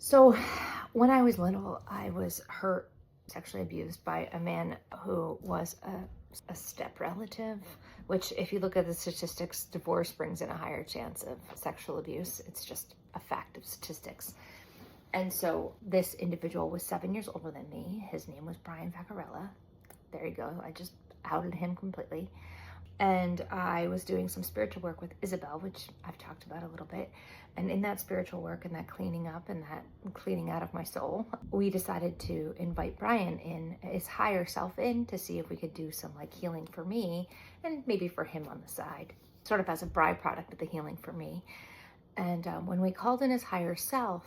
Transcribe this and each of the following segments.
So, when I was little, I was hurt, sexually abused by a man who was a step relative, which, if you look at the statistics, divorce brings in a higher chance of sexual abuse. It's just a fact of statistics. And so, this individual was 7 years older than me. His name was Brian Vaccarella. There you go. I just outed him completely. And I was doing some spiritual work with Isabel, which I've talked about a little bit. And in that spiritual work and that cleaning up and that cleaning out of my soul, we decided to invite Brian in, his higher self, in to see if we could do some like healing for me and maybe for him on the side, sort of as a byproduct of the healing for me. And when we called in his higher self,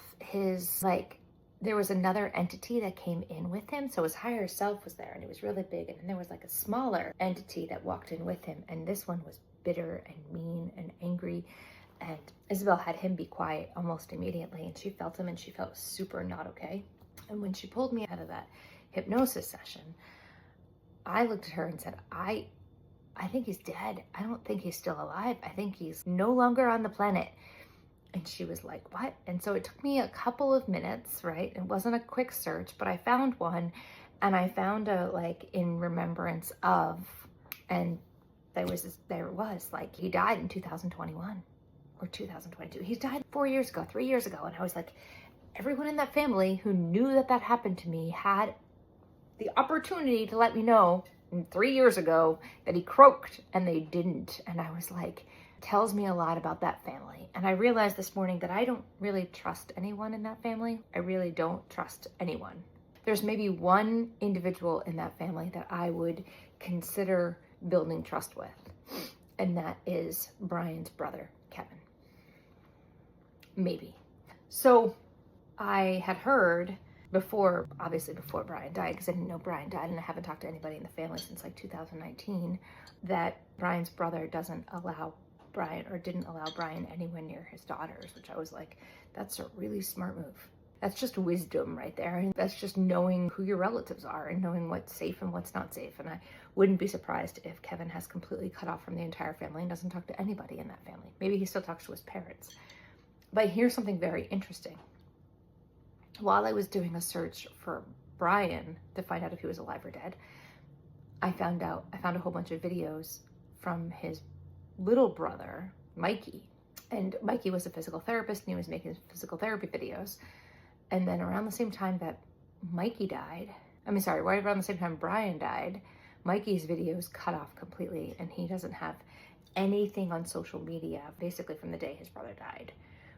there was another entity that came in with him. So his higher self was there and it was really big. And then there was like a smaller entity that walked in with him. And this one was bitter and mean and angry. And Isabel had him be quiet almost immediately. And she felt him and she felt super not okay. And when she pulled me out of that hypnosis session, I looked at her and said, I think he's dead. I don't think he's still alive. I think he's no longer on the planet. And she was like, what? And so it took me a couple of minutes, right? It wasn't a quick search, but I found one, and I found a like in remembrance of, and there it was like, he died in 2021 or 2022. He died 4 years ago, 3 years ago. And I was like, everyone in that family who knew that happened to me had the opportunity to let me know 3 years ago that he croaked, and they didn't. And I was like, tells me a lot about that family. And I realized this morning that I don't really trust anyone in that family. I really don't trust anyone. There's maybe one individual in that family that I would consider building trust with, and that is Brian's brother, Kevin. Maybe. So I had heard before Brian died, because I didn't know Brian died and I haven't talked to anybody in the family since like 2019, that Brian's brother didn't allow Brian anywhere near his daughters, which I was like, that's a really smart move. That's just wisdom right there. And that's just knowing who your relatives are and knowing what's safe and what's not safe. And I wouldn't be surprised if Kevin has completely cut off from the entire family and doesn't talk to anybody in that family. Maybe he still talks to his parents. But here's something very interesting. While I was doing a search for Brian to find out if he was alive or dead, I found a whole bunch of videos from his little brother, Mikey. And Mikey was a physical therapist and he was making physical therapy videos. And then around the same time that right around the same time Brian died, Mikey's videos cut off completely, and he doesn't have anything on social media basically from the day his brother died,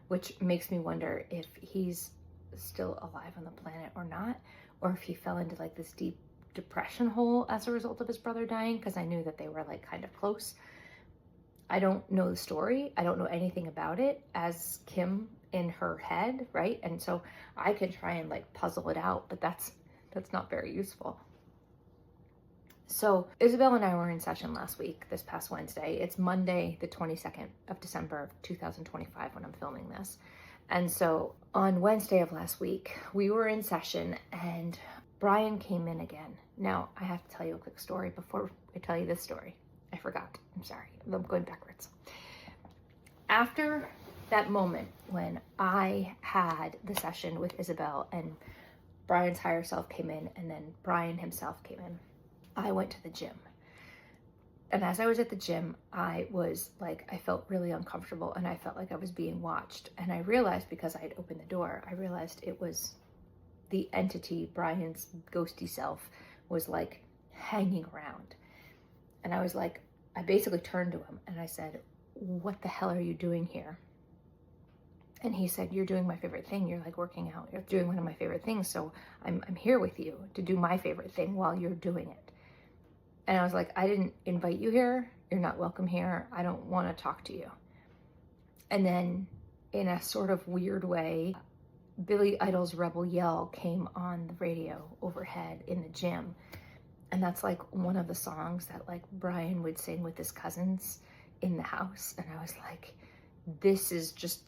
which makes me wonder if he's still alive on the planet or not, or if he fell into like this deep depression hole as a result of his brother dying, because I knew that they were like kind of close. I don't know the story. I don't know anything about it as Kim in her head, right? And so I can try and like puzzle it out, but that's not very useful. So Isabel and I were in session last week, this past Wednesday. It's Monday, the 22nd of December of 2025 when I'm filming this. And so on Wednesday of last week, we were in session and Brian came in again. Now, I have to tell you a quick story before I tell you this story. I forgot. I'm sorry. I'm going backwards. After that moment when I had the session with Isabel and Brian's higher self came in and then Brian himself came in, I went to the gym. And as I was at the gym, I felt really uncomfortable and I felt like I was being watched. And I realized, because I had opened the door, I realized it was the entity, Brian's ghosty self, was like hanging around. And I was like, I basically turned to him and I said, what the hell are you doing here? And he said, you're doing my favorite thing. You're like working out. You're doing one of my favorite things. So I'm here with you to do my favorite thing while you're doing it. And I was like, I didn't invite you here. You're not welcome here. I don't want to talk to you. And then in a sort of weird way, Billy Idol's Rebel Yell came on the radio overhead in the gym. And that's like one of the songs that like Brian would sing with his cousins in the house. And I was like, this is just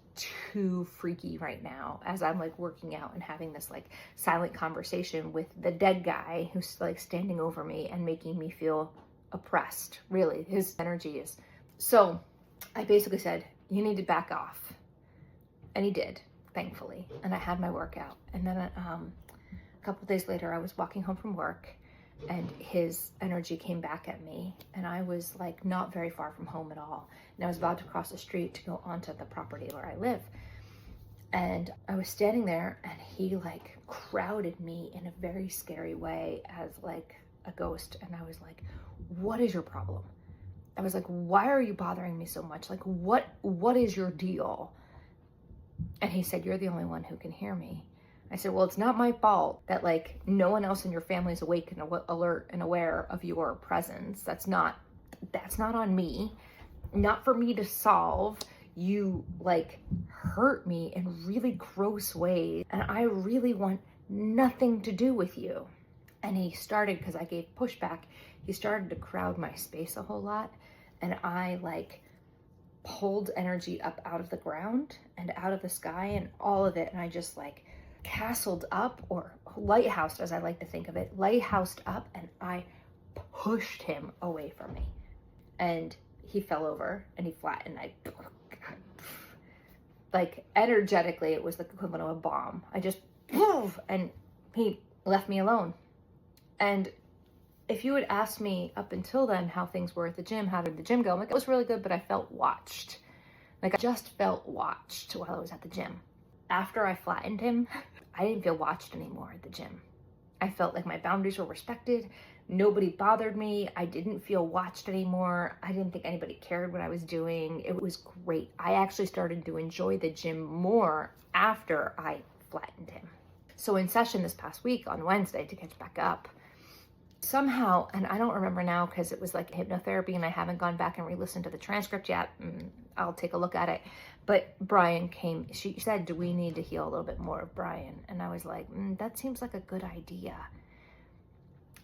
too freaky right now, as I'm like working out and having this like silent conversation with the dead guy who's like standing over me and making me feel oppressed. Really, his energy is. So I basically said, you need to back off. And he did. thankfully. And I had my workout. And then a couple of days later, I was walking home from work and his energy came back at me. And I was like not very far from home at all. And I was about to cross the street to go onto the property where I live. And I was standing there and he like crowded me in a very scary way as like a ghost. And I was like, what is your problem? I was like, why are you bothering me so much? Like, what is your deal? And he said, you're the only one who can hear me. I said, well, it's not my fault that like no one else in your family is awake and alert and aware of your presence. That's not on me. Not for me to solve. You like hurt me in really gross ways. And I really want nothing to do with you. And he started, because I gave pushback, he started to crowd my space a whole lot. And I like pulled energy up out of the ground and out of the sky and all of it. And I just like castled up, or lighthoused as I like to think of it, lighthoused up, and I pushed him away from me. And he fell over and he flattened. Like energetically, it was the equivalent of a bomb. I just, and he left me alone. And if you had asked me up until then how things were at the gym, how did the gym go? I'm like, it was really good, but I felt watched. Like I just felt watched while I was at the gym. After I flattened him, I didn't feel watched anymore at the gym. I felt like my boundaries were respected. Nobody bothered me. I didn't feel watched anymore. I didn't think anybody cared what I was doing. It was great. I actually started to enjoy the gym more after I flattened him. So in session this past week on Wednesday, to catch back up, somehow, and I don't remember now because it was like hypnotherapy and I haven't gone back and re-listened to the transcript yet. I'll take a look at it. But Brian came, she said, do we need to heal a little bit more of Brian? And I was like, that seems like a good idea.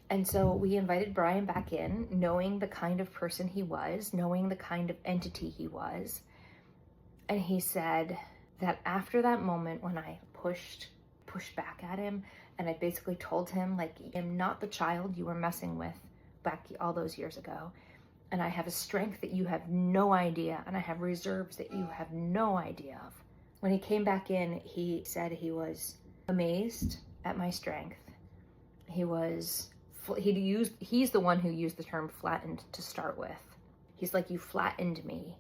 And so we invited Brian back in, knowing the kind of person he was, knowing the kind of entity he was. And he said that after that moment when I pushed back at him, and I basically told him, like, I'm not the child you were messing with back all those years ago. And I have a strength that you have no idea. And I have reserves that you have no idea of. When he came back in, he said he was amazed at my strength. He's the one who used the term flattened to start with. He's like, you flattened me.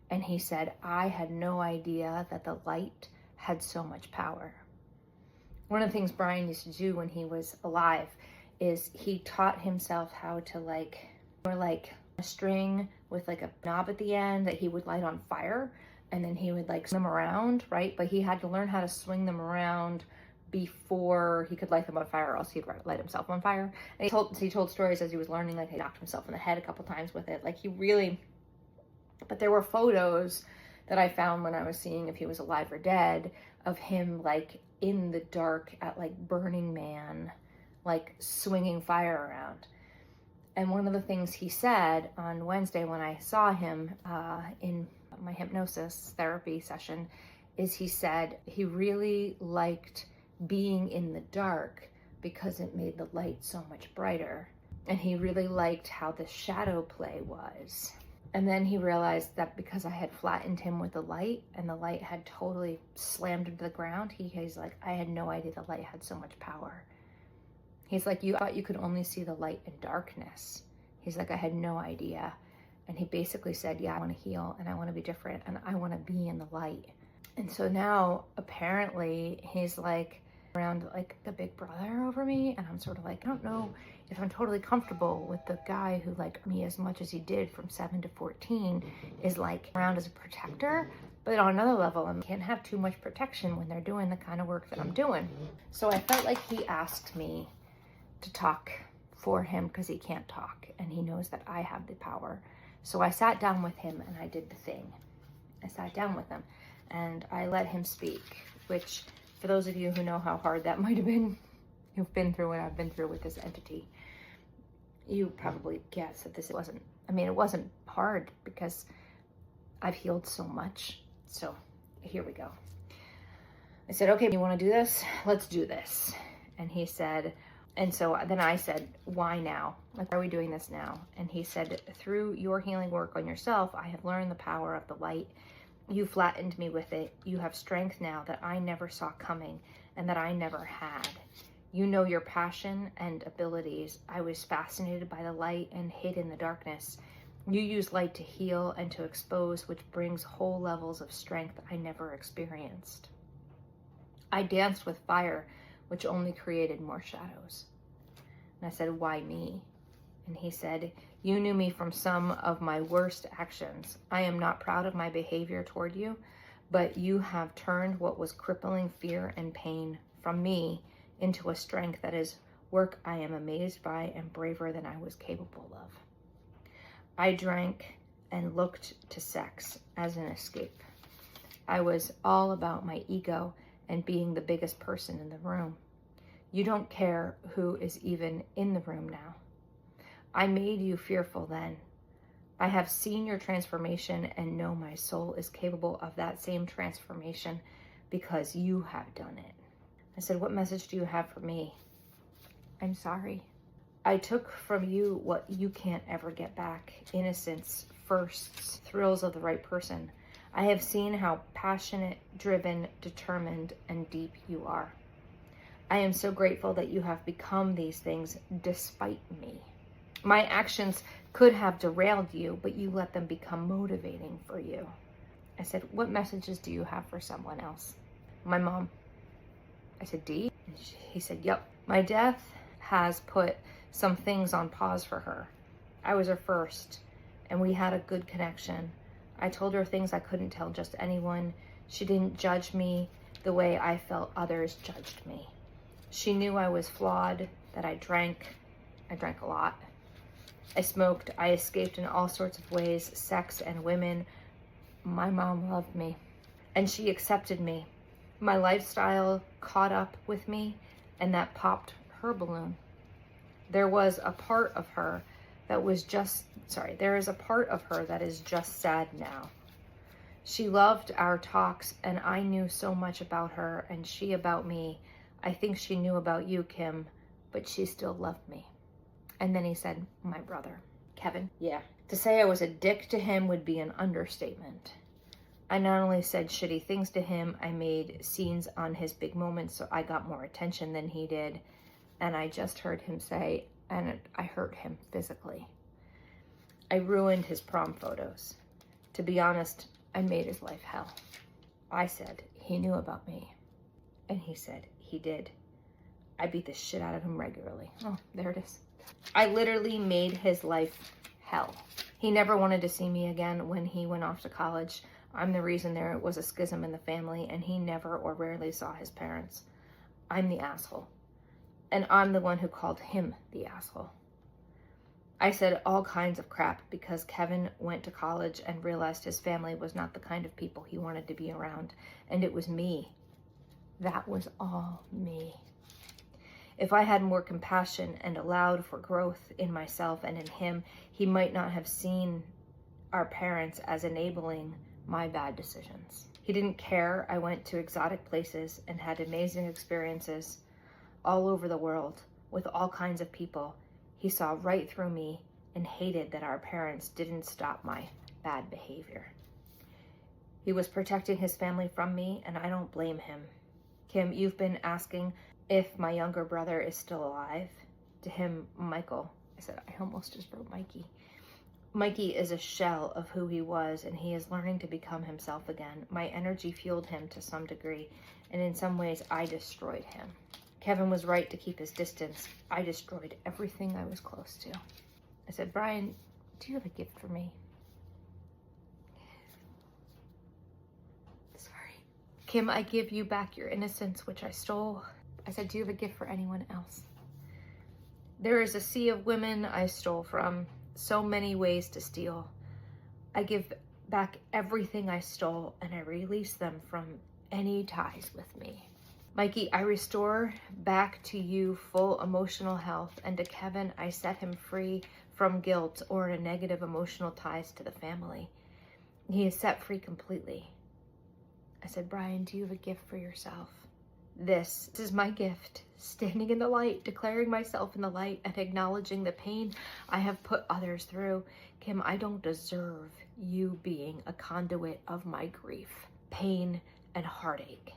And he said, I had no idea that the light had so much power. One of the things Brian used to do when he was alive is he taught himself how to like a string with like a knob at the end that he would light on fire, and then he would like swing them around, right? But he had to learn how to swing them around before he could light them on fire, or else he'd light himself on fire. And he told stories as he was learning, like he knocked himself in the head a couple times with it. Like he really, but there were photos that I found when I was seeing if he was alive or dead of him like in the dark at like Burning Man, like swinging fire around. And one of the things he said on Wednesday when I saw him in my hypnosis therapy session is he said he really liked being in the dark because it made the light so much brighter. And he really liked how the shadow play was. And then he realized that because I had flattened him with the light and the light had totally slammed into the ground, he's like, I had no idea the light had so much power. He's like, you thought you could only see the light in darkness. He's like, I had no idea. And he basically said, yeah, I want to heal and I want to be different and I want to be in the light. And so now apparently he's like around like the big brother over me. And I'm sort of like, I don't know if I'm totally comfortable with the guy who liked me as much as he did from 7 to 14 is like around as a protector. But on another level, I can't have too much protection when they're doing the kind of work that I'm doing. So I felt like he asked me to talk for him because he can't talk and he knows that I have the power. So I sat down with him and I did the thing. I sat down with him and I let him speak, which for those of you who know how hard that might have been, who've been through what I've been through with this entity, you probably guess that this wasn't, it wasn't hard because I've healed so much. So here we go. I said, okay, you want to do this? Let's do this. And he said, and so then I said, why now? Like, why are we doing this now? And he said, through your healing work on yourself, I have learned the power of the light You flattened me with it. You have strength now that I never saw coming and that I never had. You know your passion and abilities. I was fascinated by the light and hid in the darkness. You use light to heal and to expose, which brings whole levels of strength I never experienced. I danced with fire, which only created more shadows. And I said, why me? And he said, you knew me from some of my worst actions. I am not proud of my behavior toward you, but you have turned what was crippling fear and pain from me into a strength that is work I am amazed by and braver than I was capable of. I drank and looked to sex as an escape. I was all about my ego and being the biggest person in the room. You don't care who is even in the room now. I made you fearful then. I have seen your transformation and know my soul is capable of that same transformation because you have done it. I said, what message do you have for me? I'm sorry. I took from you what you can't ever get back. Innocence, firsts, thrills of the right person. I have seen how passionate, driven, determined, and deep you are. I am so grateful that you have become these things despite me. My actions could have derailed you, but you let them become motivating for you. I said, what messages do you have for someone else? My mom. I said, Dee? He said, yep. My death has put some things on pause for her. I was her first, and we had a good connection. I told her things I couldn't tell just anyone. She didn't judge me the way I felt others judged me. She knew I was flawed, that I drank a lot. I smoked, I escaped in all sorts of ways, sex and women. My mom loved me, and she accepted me. My lifestyle caught up with me, and that popped her balloon. There is a part of her that is just sad now. She loved our talks, and I knew so much about her, and she about me. I think she knew about you, Kim, but she still loved me. And then he said, my brother, Kevin. Yeah. To say I was a dick to him would be an understatement. I not only said shitty things to him, I made scenes on his big moments so I got more attention than he did. And I just heard him say, and I hurt him physically. I ruined his prom photos. To be honest, I made his life hell. I said he knew about me. And he said he did. I beat the shit out of him regularly. Oh, there it is. I literally made his life hell. He never wanted to see me again when he went off to college. I'm the reason there was a schism in the family, and he never or rarely saw his parents. I'm the asshole. And I'm the one who called him the asshole. I said all kinds of crap because Kevin went to college and realized his family was not the kind of people he wanted to be around. And it was me. That was all me. If I had more compassion and allowed for growth in myself and in him, he might not have seen our parents as enabling my bad decisions. He didn't care I went to exotic places and had amazing experiences all over the world with all kinds of people. He saw right through me and hated that our parents didn't stop my bad behavior. He was protecting his family from me, and I don't blame him. Kim, you've been asking if my younger brother is still alive. To him, Michael. I said, I almost just wrote Mikey. Mikey is a shell of who he was, and he is learning to become himself again. My energy fueled him to some degree, and in some ways, I destroyed him. Kevin was right to keep his distance. I destroyed everything I was close to. I said, Brian, do you have a gift for me? Sorry. Kim, I give you back your innocence, which I stole. I said, do you have a gift for anyone else? There is a sea of women I stole from. So many ways to steal. I give back everything I stole, and I release them from any ties with me. Mikey, I restore back to you full emotional health, and to Kevin, I set him free from guilt or a negative emotional ties to the family. He is set free completely. I said, Brian, do you have a gift for yourself? This is my gift, standing in the light, declaring myself in the light, and acknowledging the pain I have put others through. Kim, I don't deserve you being a conduit of my grief, pain, and heartache.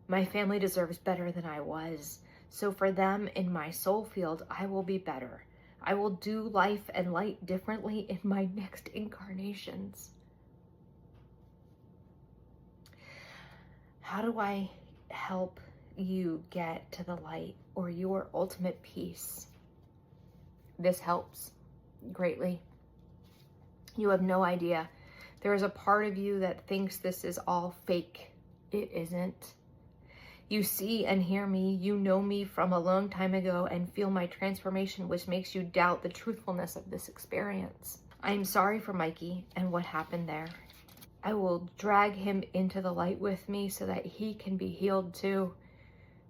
My family deserves better than I was. So for them in my soul field, I will be better. I will do life and light differently in my next incarnations. How do I help you get to the light or your ultimate peace? This helps greatly. You have no idea. There is a part of you that thinks this is all fake. It isn't. You see and hear me, you know me from a long time ago and feel my transformation, which makes you doubt the truthfulness of this experience. I am sorry for Mikey and what happened there. I will drag him into the light with me so that he can be healed too.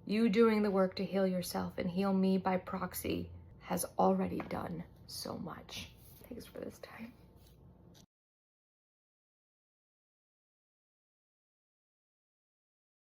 You doing the work to heal yourself and heal me by proxy has already done so much. Thanks for this time.